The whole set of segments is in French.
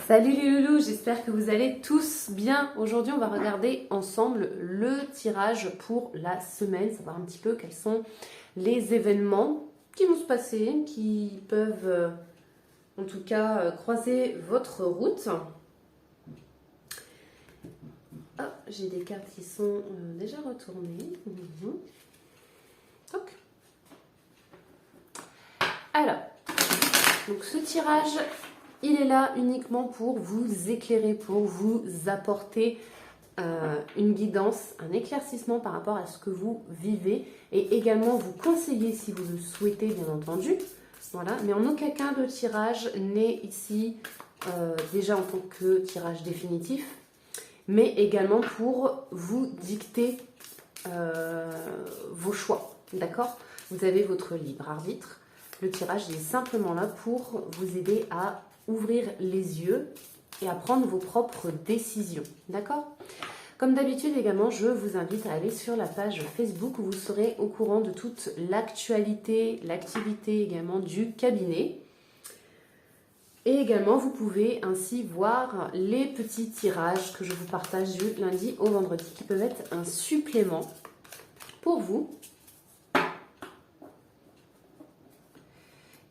Salut les loulous, j'espère que vous allez tous bien. Aujourd'hui, on va regarder ensemble le tirage pour la semaine, savoir un petit peu quels sont les événements qui vont se passer, qui peuvent en tout cas croiser votre route. Ah, j'ai des cartes qui sont déjà retournées. Toc. Alors, donc ce tirage, il est là uniquement pour vous éclairer, pour vous apporter une guidance, un éclaircissement par rapport à ce que vous vivez et également vous conseiller si vous le souhaitez, bien entendu. Voilà, mais en aucun cas le tirage n'est ici déjà en tant que tirage définitif, mais également pour vous dicter vos choix, d'accord? Vous avez votre libre arbitre. Le tirage est simplement là pour vous aider à ouvrir les yeux et à prendre vos propres décisions, d'accord? Comme d'habitude également, je vous invite à aller sur la page Facebook où vous serez au courant de toute l'actualité, l'activité également du cabinet. Et également, vous pouvez ainsi voir les petits tirages que je vous partage du lundi au vendredi qui peuvent être un supplément pour vous.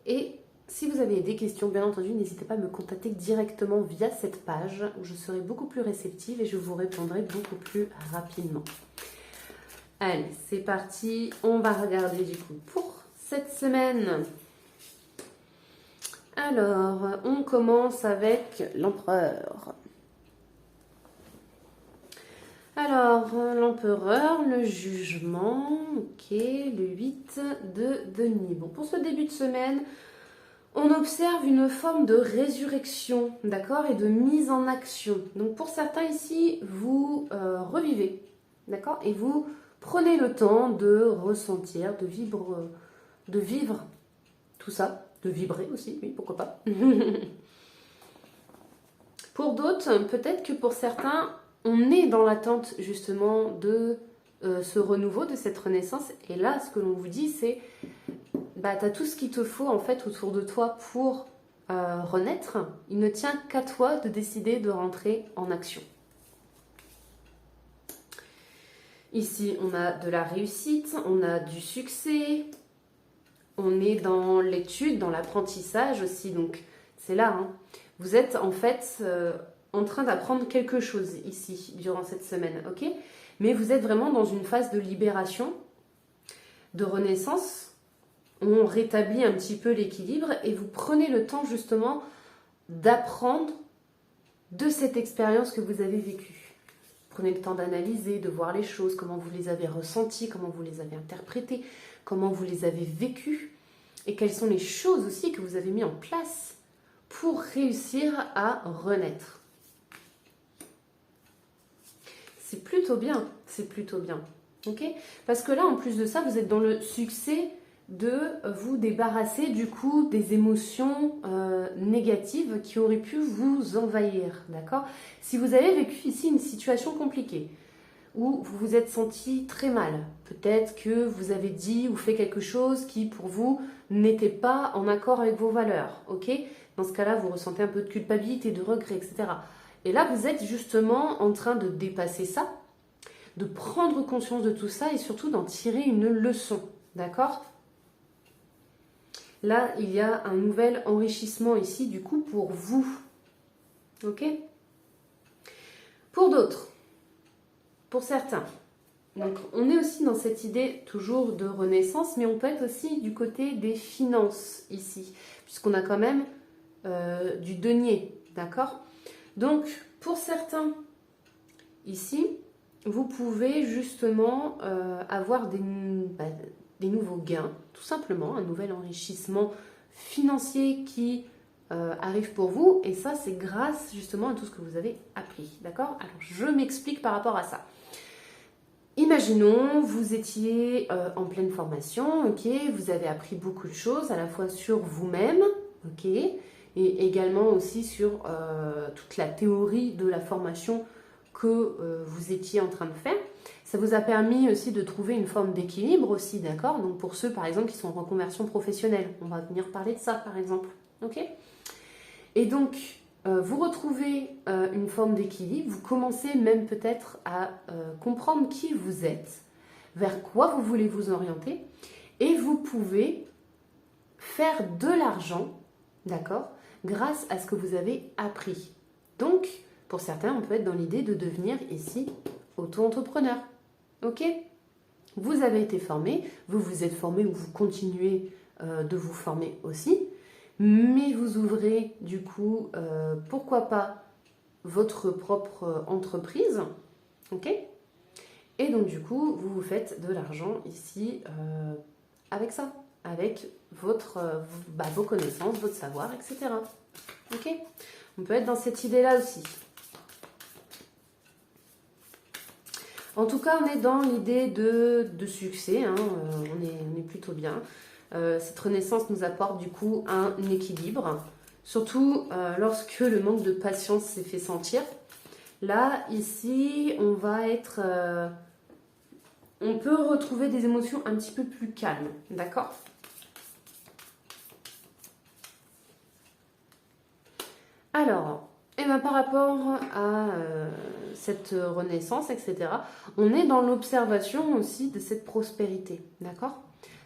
Et si vous avez des questions, bien entendu, n'hésitez pas à me contacter directement via cette page où je serai beaucoup plus réceptive et je vous répondrai beaucoup plus rapidement. Allez, c'est parti. On va regarder du coup pour cette semaine. Alors, on commence avec l'empereur. Alors, l'empereur, le jugement, ok, le 8 de denier. Bon, pour ce début de semaine, on observe une forme de résurrection, d'accord, et de mise en action. Donc pour certains ici, vous revivez, d'accord, et vous prenez le temps de ressentir, de vivre tout ça, de vibrer aussi, oui, pourquoi pas. Pour d'autres, peut-être que pour certains, on est dans l'attente justement de ce renouveau, de cette renaissance. Et là, ce que l'on vous dit, c'est bah, tu as tout ce qu'il te faut en fait autour de toi pour renaître. Il ne tient qu'à toi de décider de rentrer en action. Ici, on a de la réussite, on a du succès, on est dans l'étude, dans l'apprentissage aussi. Donc, c'est là, hein. Vous êtes en fait en train d'apprendre quelque chose ici, durant cette semaine, ok? Mais vous êtes vraiment dans une phase de libération, de renaissance. On rétablit un petit peu l'équilibre et vous prenez le temps justement d'apprendre de cette expérience que vous avez vécue. Prenez le temps d'analyser, de voir les choses, comment vous les avez ressenties, comment vous les avez interprétées, comment vous les avez vécues et quelles sont les choses aussi que vous avez mis en place pour réussir à renaître. C'est plutôt bien, c'est plutôt bien. Ok ? Parce que là, en plus de ça, vous êtes dans le succès de vous débarrasser du coup des émotions négatives qui auraient pu vous envahir, d'accord? Si vous avez vécu ici une situation compliquée, où vous vous êtes senti très mal, peut-être que vous avez dit ou fait quelque chose qui pour vous n'était pas en accord avec vos valeurs, ok? Dans ce cas-là, vous ressentez un peu de culpabilité, de regret, etc. Et là, vous êtes justement en train de dépasser ça, de prendre conscience de tout ça et surtout d'en tirer une leçon, d'accord? Là, il y a un nouvel enrichissement ici, du coup, pour vous. Ok? Pour d'autres, pour certains. Donc, on est aussi dans cette idée toujours de renaissance, mais on peut être aussi du côté des finances ici, puisqu'on a quand même du denier, d'accord? Donc, pour certains, ici, vous pouvez justement avoir des nouveaux gains, tout simplement, un nouvel enrichissement financier qui arrive pour vous. Et ça, c'est grâce justement à tout ce que vous avez appris, d'accord? Alors, je m'explique par rapport à ça. Imaginons, vous étiez en pleine formation, ok? Vous avez appris beaucoup de choses, à la fois sur vous-même, ok? Et également aussi sur toute la théorie de la formation que vous étiez en train de faire. Ça vous a permis aussi de trouver une forme d'équilibre aussi, d'accord? Donc pour ceux par exemple qui sont en reconversion professionnelle, on va venir parler de ça par exemple, ok? Et donc vous retrouvez une forme d'équilibre, vous commencez même peut-être à comprendre qui vous êtes, vers quoi vous voulez vous orienter, et vous pouvez faire de l'argent, d'accord, grâce à ce que vous avez appris. Donc, pour certains, on peut être dans l'idée de devenir ici auto-entrepreneur. Ok? Vous avez été formé, vous vous êtes formé ou vous continuez de vous former aussi, mais vous ouvrez du coup, pourquoi pas, votre propre entreprise. Ok? Et donc du coup, vous vous faites de l'argent ici avec ça, avec vos connaissances, votre savoir, etc. Ok? On peut être dans cette idée-là aussi. En tout cas, on est dans l'idée de succès, hein, on est plutôt bien. Cette renaissance nous apporte du coup un équilibre, surtout lorsque le manque de patience s'est fait sentir. Là, ici, on va être... on peut retrouver des émotions un petit peu plus calmes, d'accord ? Alors, et ben par rapport à cette renaissance, etc., on est dans l'observation aussi de cette prospérité, d'accord ?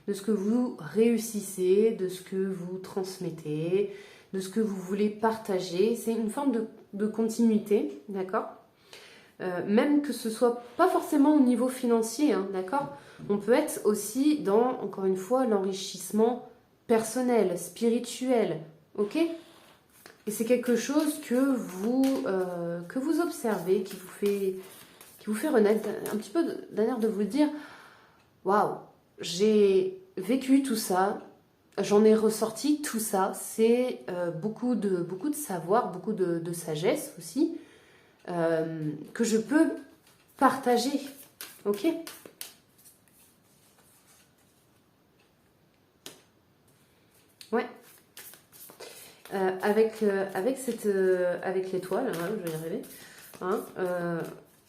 De ce que vous réussissez, de ce que vous transmettez, de ce que vous voulez partager. C'est une forme de continuité, d'accord ? Même que ce soit pas forcément au niveau financier, hein, d'accord ? On peut être aussi dans, encore une fois, l'enrichissement personnel, spirituel, ok ? Et c'est quelque chose que vous observez, qui vous fait renaître, un petit peu d'ailleurs de vous dire, waouh, j'ai vécu tout ça, j'en ai ressorti tout ça, c'est beaucoup de savoir, beaucoup de sagesse aussi, que je peux partager, ok ? Ouais. Avec l'étoile, hein, je vais y arriver, hein,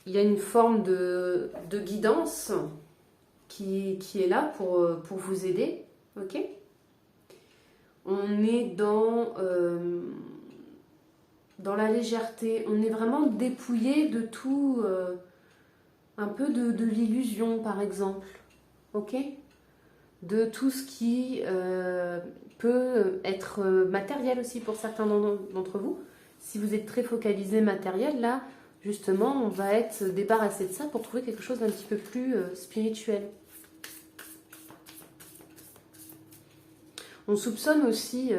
il y a une forme de guidance qui est là pour vous aider, ok ? On est dans la légèreté, on est vraiment dépouillé de tout, un peu de l'illusion par exemple, ok ? De tout ce qui peut être matériel aussi pour certains d'entre vous. Si vous êtes très focalisé matériel, là, justement, on va être débarrassé de ça pour trouver quelque chose d'un petit peu plus spirituel. On soupçonne aussi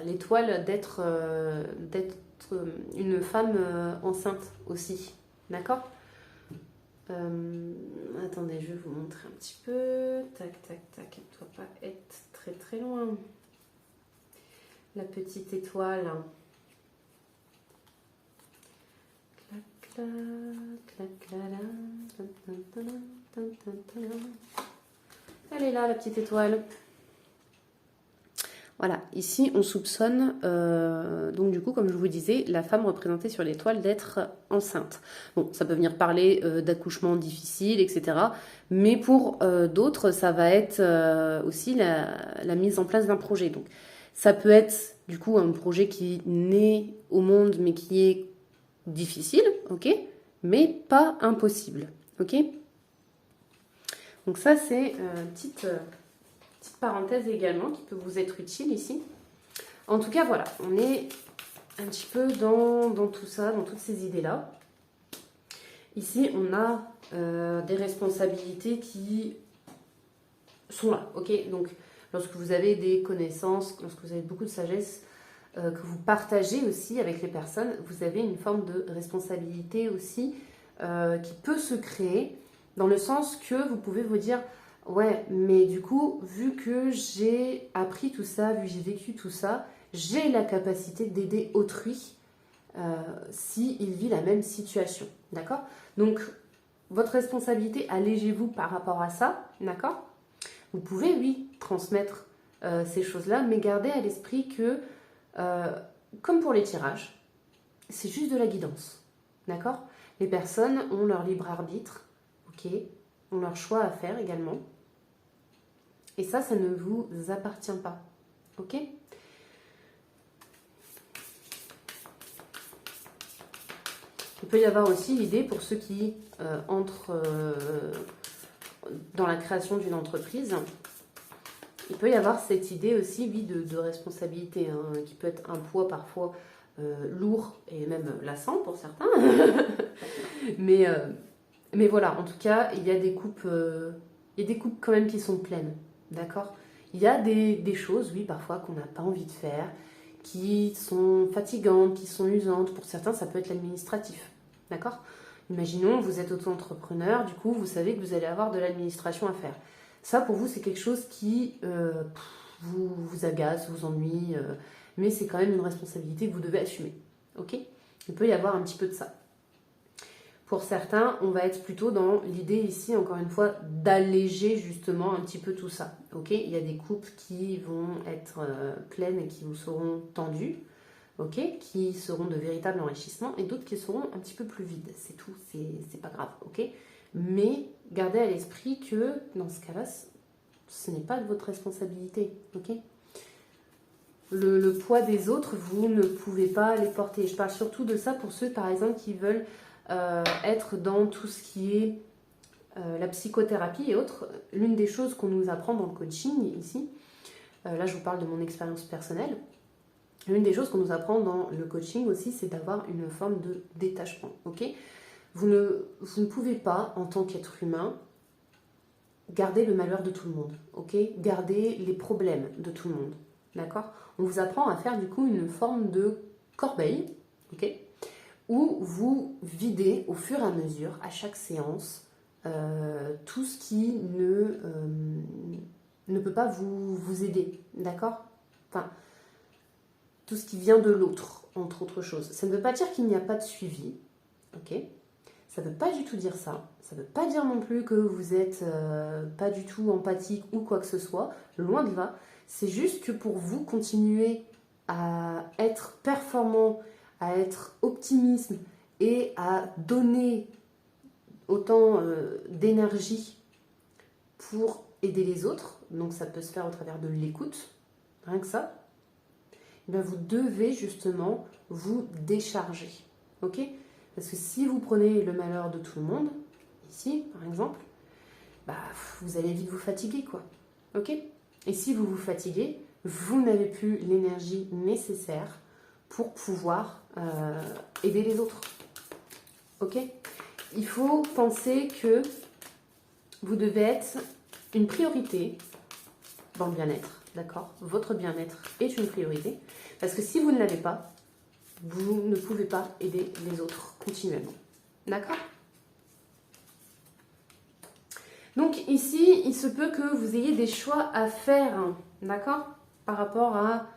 l'étoile d'être une femme enceinte aussi, d'accord ? Attendez, je vais vous montrer un petit peu. Tac, tac, tac. Elle ne doit pas être très très loin. La petite étoile. Clac, clac, clac, clac, elle est là, la petite étoile. Voilà, ici on soupçonne, donc du coup, comme je vous disais, la femme représentée sur l'étoile d'être enceinte. Bon, ça peut venir parler d'accouchement difficile, etc. Mais pour d'autres, ça va être aussi la mise en place d'un projet. Donc, ça peut être du coup un projet qui naît au monde, mais qui est difficile, ok, mais pas impossible, ok. Donc ça, c'est une petite parenthèse également qui peut vous être utile ici. En tout cas, voilà, on est un petit peu dans tout ça, dans toutes ces idées-là. Ici, on a des responsabilités qui sont là, ok ? Donc, lorsque vous avez des connaissances, lorsque vous avez beaucoup de sagesse, que vous partagez aussi avec les personnes, vous avez une forme de responsabilité aussi qui peut se créer dans le sens que vous pouvez vous dire ouais, mais du coup, vu que j'ai appris tout ça, vu que j'ai vécu tout ça, j'ai la capacité d'aider autrui s'il vit la même situation, d'accord ? Donc, votre responsabilité, allégez-vous par rapport à ça, d'accord ? Vous pouvez, oui, transmettre ces choses-là, mais gardez à l'esprit que, comme pour les tirages, c'est juste de la guidance, d'accord ? Les personnes ont leur libre arbitre, ok ? Ont leur choix à faire également. Et ça ne vous appartient pas. Ok ? Il peut y avoir aussi l'idée pour ceux qui entrent dans la création d'une entreprise. Il peut y avoir cette idée aussi, oui, de responsabilité, hein, qui peut être un poids parfois lourd et même lassant pour certains. mais voilà, en tout cas, il y a des coupes quand même qui sont pleines, d'accord? Il y a des choses, oui, parfois qu'on n'a pas envie de faire, qui sont fatigantes, qui sont usantes. Pour certains, ça peut être l'administratif, d'accord? Imaginons, vous êtes auto-entrepreneur, du coup, vous savez que vous allez avoir de l'administration à faire. Ça, pour vous, c'est quelque chose qui vous agace, vous ennuie, mais c'est quand même une responsabilité que vous devez assumer, ok? Il peut y avoir un petit peu de ça. Pour certains, on va être plutôt dans l'idée ici, encore une fois, d'alléger justement un petit peu tout ça. Ok, il y a des coupes qui vont être pleines et qui vous seront tendues, ok, qui seront de véritables enrichissements, et d'autres qui seront un petit peu plus vides. C'est tout, c'est pas grave, ok. Mais gardez à l'esprit que dans ce cas-là, ce n'est pas de votre responsabilité, ok. Le poids des autres, vous ne pouvez pas les porter. Je parle surtout de ça pour ceux, par exemple, qui veulent être dans tout ce qui est la psychothérapie et autres. L'une des choses qu'on nous apprend dans le coaching ici, là je vous parle de mon expérience personnelle, l'une des choses qu'on nous apprend dans le coaching aussi, c'est d'avoir une forme de détachement, ok. Vous ne pouvez pas, en tant qu'être humain, garder le malheur de tout le monde, ok, garder les problèmes de tout le monde, d'accord. On vous apprend à faire du coup une forme de corbeille, ok, où vous videz au fur et à mesure, à chaque séance, tout ce qui ne peut pas vous aider, d'accord? Enfin, tout ce qui vient de l'autre, entre autres choses. Ça ne veut pas dire qu'il n'y a pas de suivi, ok? Ça ne veut pas du tout dire ça. Ça ne veut pas dire non plus que vous n'êtes pas du tout empathique ou quoi que ce soit. Loin de là. C'est juste que pour vous, continuer à être performant, à être optimiste et à donner autant d'énergie pour aider les autres, donc ça peut se faire au travers de l'écoute, rien que ça, eh bien vous devez justement vous décharger, ok? Parce que si vous prenez le malheur de tout le monde, ici par exemple, bah, vous allez vite vous fatiguer, quoi, ok? Et si vous vous fatiguez, vous n'avez plus l'énergie nécessaire pour pouvoir aider les autres, ok? Il faut penser que vous devez être une priorité dans le bien-être, d'accord? Votre bien-être est une priorité, parce que si vous ne l'avez pas, vous ne pouvez pas aider les autres continuellement, d'accord? Donc ici, il se peut que vous ayez des choix à faire, d'accord? Par rapport à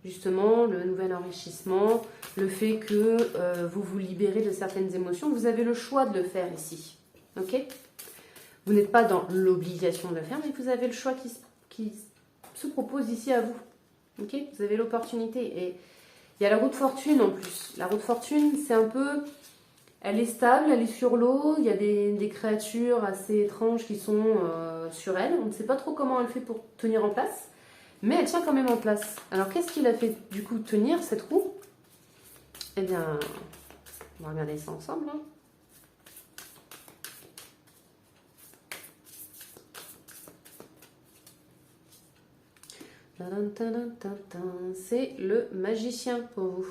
justement le nouvel enrichissement, le fait que vous vous libérez de certaines émotions, vous avez le choix de le faire ici, ok? Vous n'êtes pas dans l'obligation de le faire, mais vous avez le choix qui se propose ici à vous, ok? Vous avez l'opportunité, et il y a la roue de fortune en plus. La roue de fortune, c'est un peu, elle est stable, elle est sur l'eau, il y a des créatures assez étranges qui sont sur elle, on ne sait pas trop comment elle fait pour tenir en place, mais elle tient quand même en place. Alors qu'est-ce qui l'a fait du coup tenir cette roue? Eh bien, on va regarder ça ensemble. Hein. C'est le magicien pour vous.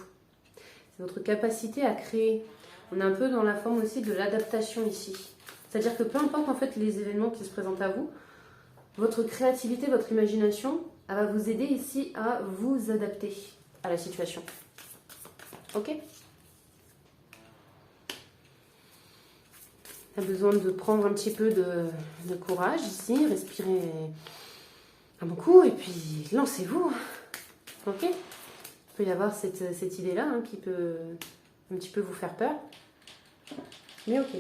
C'est votre capacité à créer. On est un peu dans la forme aussi de l'adaptation ici. C'est-à-dire que peu importe en fait les événements qui se présentent à vous, votre créativité, votre imagination, elle va vous aider ici à vous adapter à la situation. Ok? On a besoin de prendre un petit peu de courage ici, respirer un bon coup et puis lancez-vous. Ok? Il peut y avoir cette idée-là hein, qui peut un petit peu vous faire peur. Mais ok.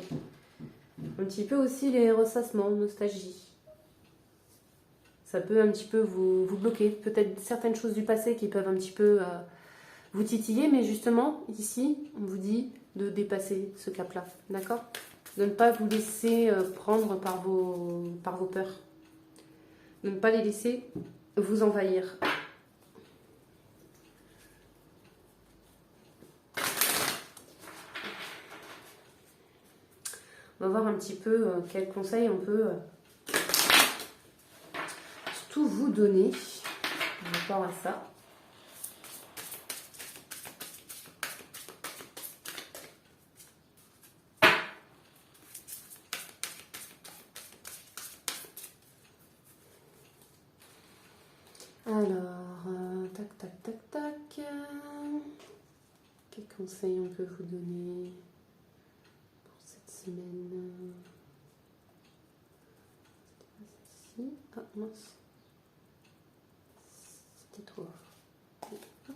Un petit peu aussi les ressassements, nostalgie. Ça peut un petit peu vous bloquer. Peut-être certaines choses du passé qui peuvent un petit peu vous titiller. Mais justement, ici, on vous dit de dépasser ce cap-là. D'accord? De ne pas vous laisser prendre par vos peurs. De ne pas les laisser vous envahir. On va voir un petit peu quels conseils on peut surtout vous donner par rapport à ça. Alors, tac, tac, tac, tac. Quels conseils on peut vous donner pour cette semaine? C'était pas celle-ci. Ah, mince. C'était trop. Hop.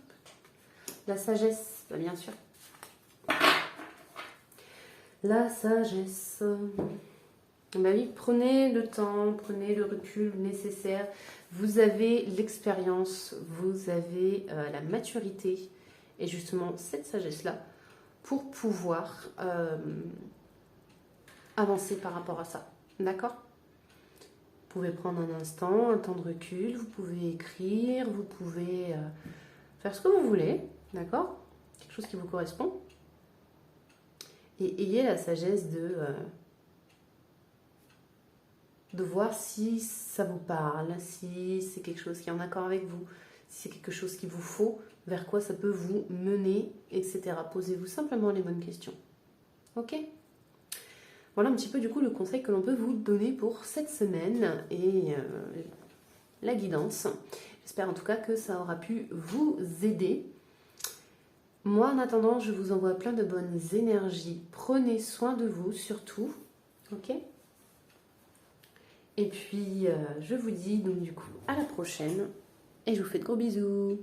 La sagesse, bah, bien sûr. La sagesse. Bah oui, prenez le temps, prenez le recul nécessaire. Vous avez l'expérience, vous avez la maturité et justement cette sagesse-là pour pouvoir avancer par rapport à ça. D'accord? Vous pouvez prendre un instant, un temps de recul, vous pouvez écrire, vous pouvez faire ce que vous voulez. D'accord? Quelque chose qui vous correspond. Et ayez la sagesse de voir si ça vous parle, si c'est quelque chose qui est en accord avec vous, si c'est quelque chose qu'il vous faut, vers quoi ça peut vous mener, etc. Posez-vous simplement les bonnes questions. Ok? Voilà un petit peu du coup le conseil que l'on peut vous donner pour cette semaine et la guidance. J'espère en tout cas que ça aura pu vous aider. Moi en attendant, je vous envoie plein de bonnes énergies. Prenez soin de vous surtout. Ok? Et puis, je vous dis donc du coup à la prochaine et je vous fais de gros bisous.